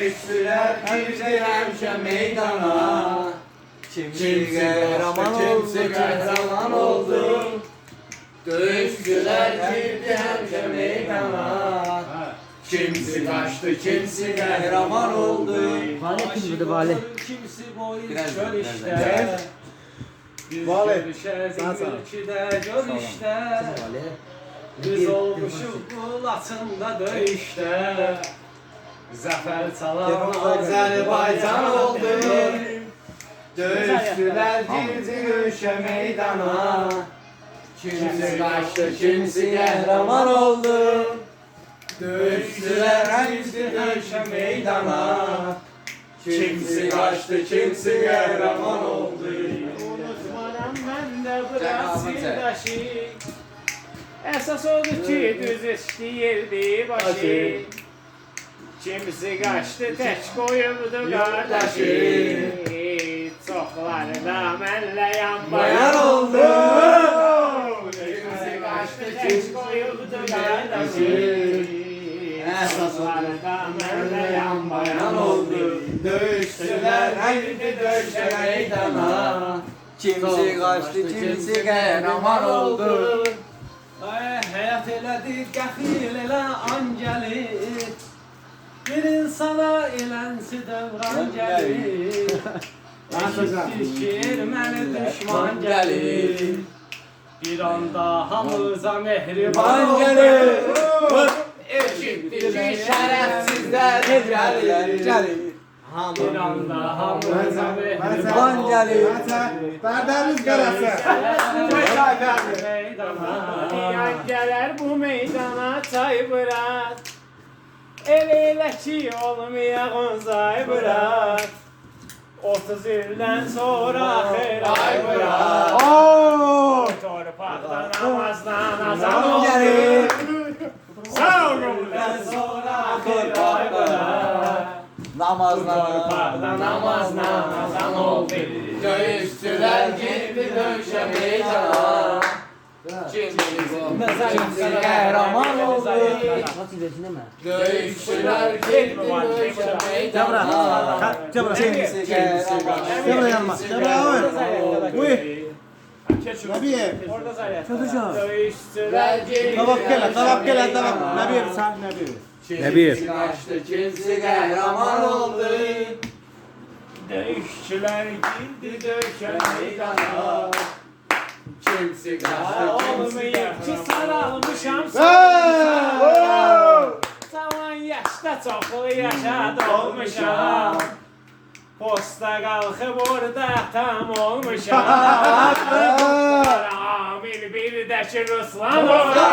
Üstüler girdi hemşe meydana. Kimsi kahraman oldu. Dövüşçüler girdi hemşe meydana. Kimsi kaçtı, kimsi kahraman oldu. Vale kimdi vale? Kimsi boyu çöl biraz. işte. Vale. Sağ ülkede göl işte. Biz olmuşuz bu latında dövüşte. Zafer çalan Azerbaycan oldu. Dövüşçüler girdi dövüşe meydana. Kimsi kaçtı, kimsi kahraman oldu. Dövüşçüler girdi dövüşe meydana. Kimsi kaçtı, kimsi kahraman oldu. Unutmaram ben de bırak sirdaşı. Esas oldu ki düz istəyirdi başı. Kimisi kaçtı tek koyubdu kardeşi. Çoxları da mənlə yan bayan oldu. Kimisi kaçtı tek koyubdu kardeşi. Çoxları da mənlə yan bayan oldu. Dövüşçüler girdi dövüşe meydana. Kimsi kaçtı, kimsi kahraman oldu. Ay, hayat elədi, qəfil elə an gəlir. Bir insana elənsi dövran gəlir. Eşitdir məni düşman gəlir. Bir anda hamıza mehriban gəlir. Eşitdir ki şərəfsizlər gəlir. Bir anda hamıza mehriban gəlir. Perdemiz karası. Yan gələr bu meydana çay bırak. Elə ki olmaya qonzay bırak. 30 ildən sonra xeray bırak. Torpaqda namazdan azan olur. Sağ olun. Sonra xeray bırak. Torpaqda namazdan azan oldu. Dövüşçüler girdi dövüşe meydana. Kimsi kahraman oldu. Nasıl desene mi? Dövüşçüler girdi dövüşe meydana. Kimsi Cemre yanma. Cemre abi. Uy. Nabiye. Orada zayıf. Çatışan. Dövüşçüler girdi. Tabak gel tabak. Nabiye sen Nabiye. Kimsi kaçtı, kimsi kahraman oldu. Dövüşçüler girdi dövüşe meydana. Kimsi kaçtı, Olmayıp ki saralmışam Zaman yaşta çoxlu yaşa dolmuşam. Posta qalxıb orada tam olmuşam. Amil bir də ki Ruslan Posta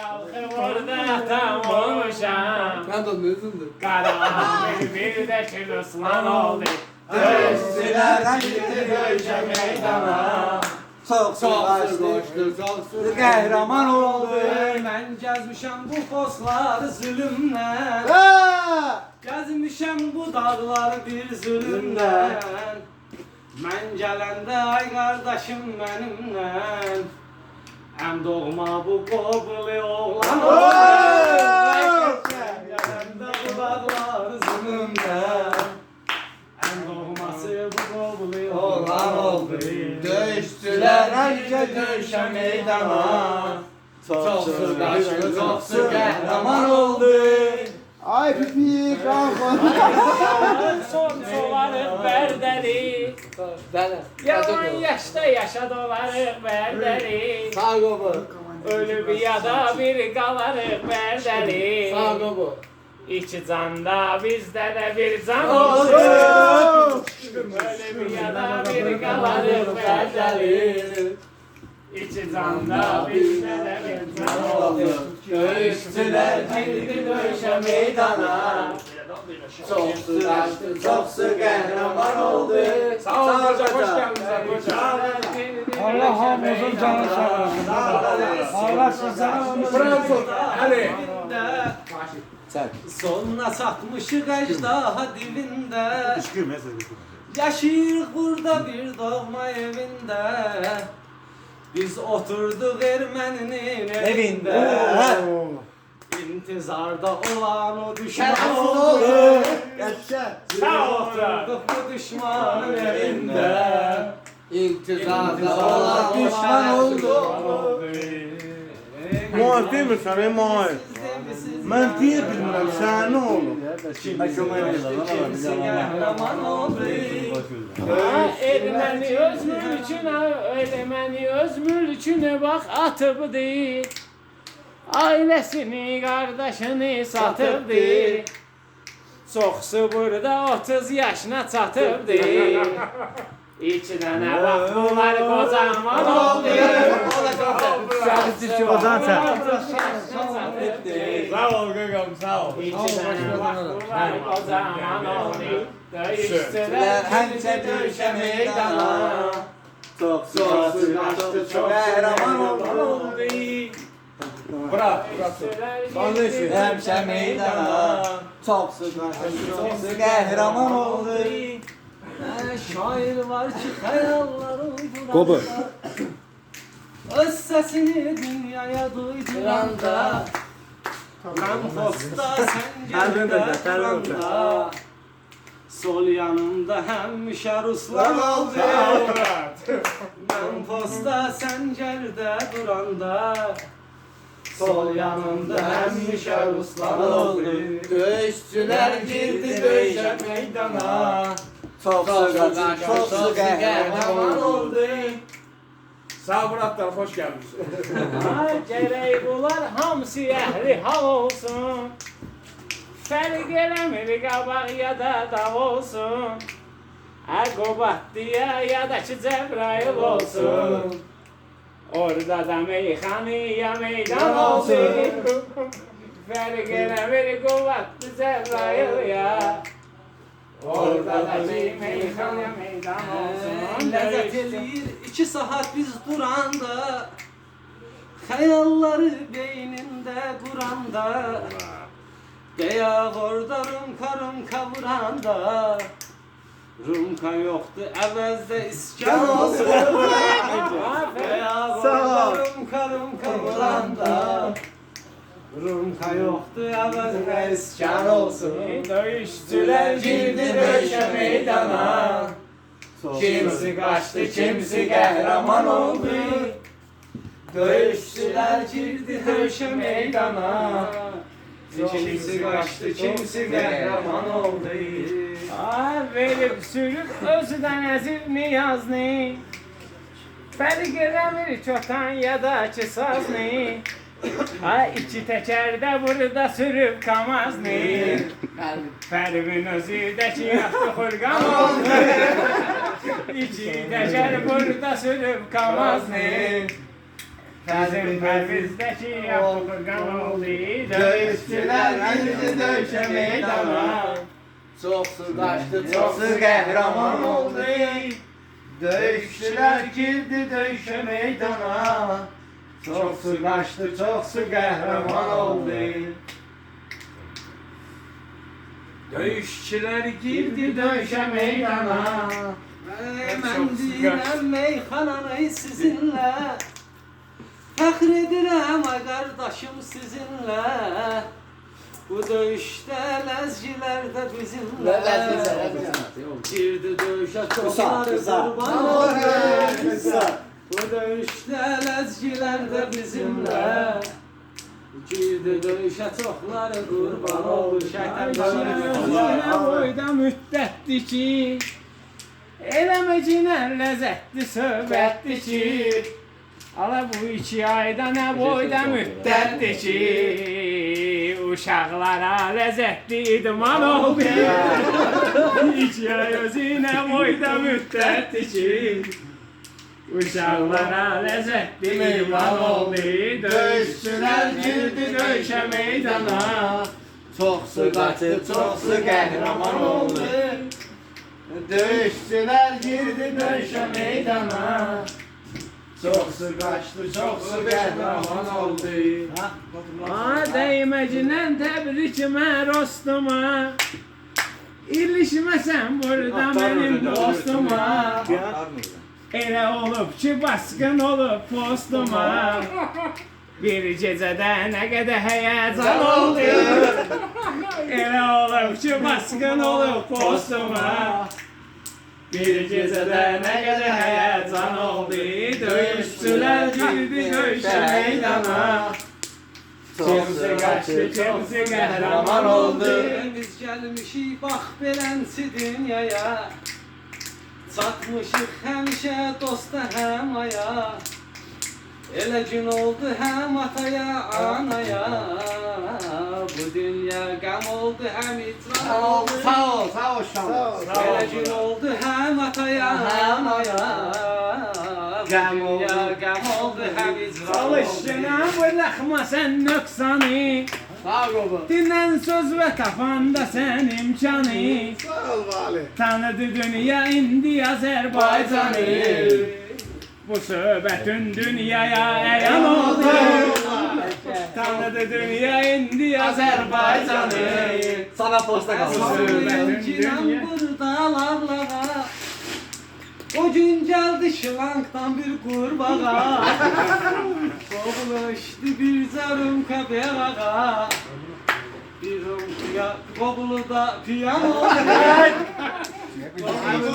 qalxıb orada tam olmuşam. Ben de anlıyorsundur. Amil bir də ki Ruslan oldu. Dövüşçüler girdi dövüşe meydana. Çok koştu, çok kahraman oldu. Ben gezmişem bu posları zulümden. Gezmişem bu dağları bir zulümden. Ben gelende ay kardeşim benimle. Hem doğma bu kobulu oğlan oldu. Ben gelende bu dağları zulümden. Doğması bu kobulu oğlan oldu. Dövüşçüler herkes dövüşe meydana. Çok su kaçtı, çok su kahraman oldu. Ay pipi kalma. Son solarıq bərdəli. Yalan yaşda yaşa dolarıq bərdəli. Sağ qobu. Ölüb yada bir qalarıq bərdəli. Sağ qobu. İki canda bizdə də bir can olsun. Ölüb yada bir qalarıq bərdəli. İki canda bizdə də bir can olsun. Dövüşçüler girdi dövüşe meydana. Çok su kaçtı, çok su kahraman oldu. Sağ ol hocam, hoş geldiniz hocam. Allah hamımızın canı sağ olsun. Allah sizden Fransız, hadi. Sen. Sonuna satmışık ejdaha dilinde. Yaşayırıq burada bir doğma evinde. Biz oturduk Ermeninin evinde. İntizarda olan o düşman Şerefsiz oldu. oldu. Geçer. Sağ ol Murat. Oturduk bu düşmanın evinde. İntizarda olan düşman oldu. Muayif değil mi sana muayif? Ben diye bilmirəm, sən nə olub? Kahraman oldu. Ermeni öz mülküne, Ermeni öz mülküne bak atıbdı. Ailesini, kardeşini satıbdı. Çoxsu burada 30 yaşına çatıbdı. İki dənə bak bunlar kocaman oldu. Ozan sən. Sağ ol Gökhan, sağ ol. İki dənə bak bunlar kocaman oldu. Döyüşçüler Həmçə döyüşə meydana. Çok sıcaktı, çok kahraman oldu. Bırak. Həmçə meydana. Çok sıcaktı, çok kahraman oldu. Şair var ki hayalları Qobu. uyduranda. Öz sesini dünyaya duyduranda. Ben posta sen geride duranda. Sol yanımda hemşe Ruslar oldu. Ben posta sen geride duranda. Sol yanımda hemşe Ruslar oldu. Döyüşçüler girdi döyüşe meydana. Çok sık kahraman oldu. Sağ ol Muratlar, hoş geldiniz. Gerek bunlar hamsi ehli hal olsun. Fərq eləmir qabaq ya da dav olsun. Əqobat diye ya da ki Cəbrayıl olsun. Orada da meyxaniya meydan olsun. Fərq eləmir quvvatlı Cəbrayıl ya. Orada da ki meyxaniya meydan olsun. Lezzet eləyir 2 saat biz duranda. Hayalları beyninde kuranda. Beyaz orada Rumka kavuranda. Rumka yoktu əvəzdə iskan olsun. Beyaz orada Rumka vuranda. Rumka yoktu əvəzdə iskan olsun. Döyüşçüler girdi döyüşe meydana. Kimisi kaçtı, kimisi kahraman oldu. Dövüşçüler girdi dövüşe meydana. Kimisi kaçtı, kimisi kahraman oldu. Verip sürüp özüden ezir niyazni. Fərq eləmir çotan ya da ki sazni. İki tekerde burada sürüp kamazni. Fərqin özüdəki yaxşı xurqan oldu. İki teker burada sürüp kamazni. Bizim fərqizdəki yaxşı xurqan oldu. Dövüşçüler girdi dövüşe meydana. Çox su qaçdı, Çok kahraman oldu. Dövüşçüler girdi dövüşe meydana. Çok su kaçtı, çok su kahraman oldu. Dövüşçüler girdi dövüşe meydana. Ben direm meyxananı sizinle. Fəxr edirəm ay qardaşım sizinle. Bu döyüşdə ləzgilər də bizimlə. Girdi döyüşə çoxları qurban oldu. Bu döyüşdə ləzgilər də bizimlə. Girdi döyüşə çoxları qurban oldu. Özünə boyda müddətdir ki, eləməcinə ləzzətli söhbətdir ki. Ala bu 2 ayda nə boyda müddətdir ki, uşaqlara ləzzətli idman oldu. 2 ay özünə boyda müddətdir ki, uşaqlara ləzzətli idman oldu. Döyüşçülər girdi döyüşə meydana. Çox su qaçdı, çox su qəhrəman oldu. Döyüşçülər girdi döyüşə meydana. Çok su kaçtı, çok su qəhrəman oldu. Dəyməclə təbrikimə rostuma. İlişməsən burada mənim dostuma. Elə olub ki basqın olub postuma. Bir gecədə nə qədər həyəcan oldu. Elə olub ki, baskın olub postuma. Bir gecədə nə qədər həyəcan oldu. Döyüşçülər girdi döyüşə meydana. Kimisi qaçdı, kimisi qəhrəman oldu. Biz gəlmişik bax belənsi dünyaya. Çatmışıq həmişə dosta həm aya. Elə gün oldu həm ataya, anaya. Bu dünya qəm oldu, həm icra oldu. Sağ ol Şam. Elə gün oldu həm ataya, həm aya. Bu dünya qəm oldu, həm icra oldu. Çalışdına bırakma sən nöqsanı. Sağ ol baba. Dinlən söz və tapanda sən imkanı. Sağ ol vali. Tanıdı dünya indi Azərbaycanı. Bu söhbətin dünyaya əyan oldu. Tanıdı dünya indi Azərbaycanı. Sana posta Bu kalsın. söhbətin Giren dünya. burada lavlara. O gün geldi şılanktan bir kurbağa. Kovuluştu bir zarım kabeğa. Bir rumkuya kovulu da piyano.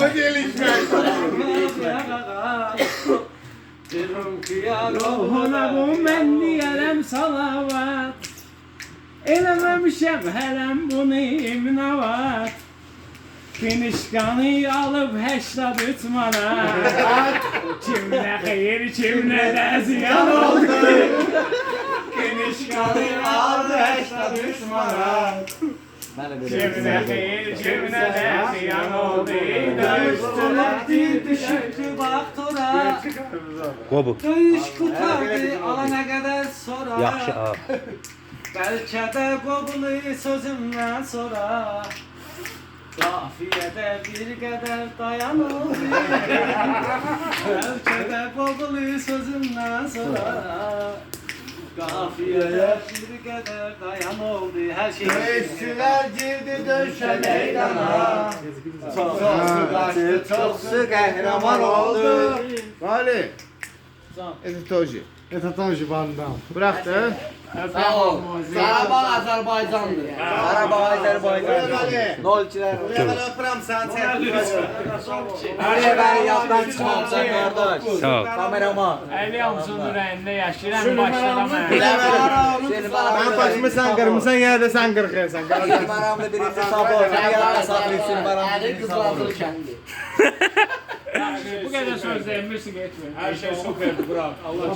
Bu gelişme. Bir rumkuya Ruhuna bu mən deyərəm salavat. Eləməmişəm hələm bunu imnavat. Finişkanı alıb 83 manat. Kimdə xeyir, kimdə də ziyan oldu. Finişkanı alıb 83 manat. Kimdə xeyir, kimdə də ziyan oldu. Döyüşçülər Girdi çıktı bak tora. Qobu. Döyüş kurtardı alana kadar sonra. Yaxşı a. Belki de qobulu sözümden sonra. Qafiyədə bir qədər dayan oldu. Belki de qobulu sözümden sonra. Qafiyədə bir qədər dayan oldu. Her şey Dövüşçüler girdi dövüşe meydana. Çoksu qəhrəman oldu. Vali. Это тоже bandam. Bıraktı. Sağ ol. Qarabağ Azərbaycandır. Qarabağ Azərbaycandır. Nolçilər. Buraya kadar öpürəm sen. Buraya bəni yaddan çıxmamsan qardaş. Sağ ol. Kameraman. Əli Hamsunun ürəyində yaşayıram, başlayıram. Ben başımısan kırmızan yerde sen kırkıyorsan. Baramlı birinci sabah. Sen yadda sabrıksın baramlı birinci sabah. Bu qədər söz deyilmirsin, getmir. Hər şey superdir, bravo. Allah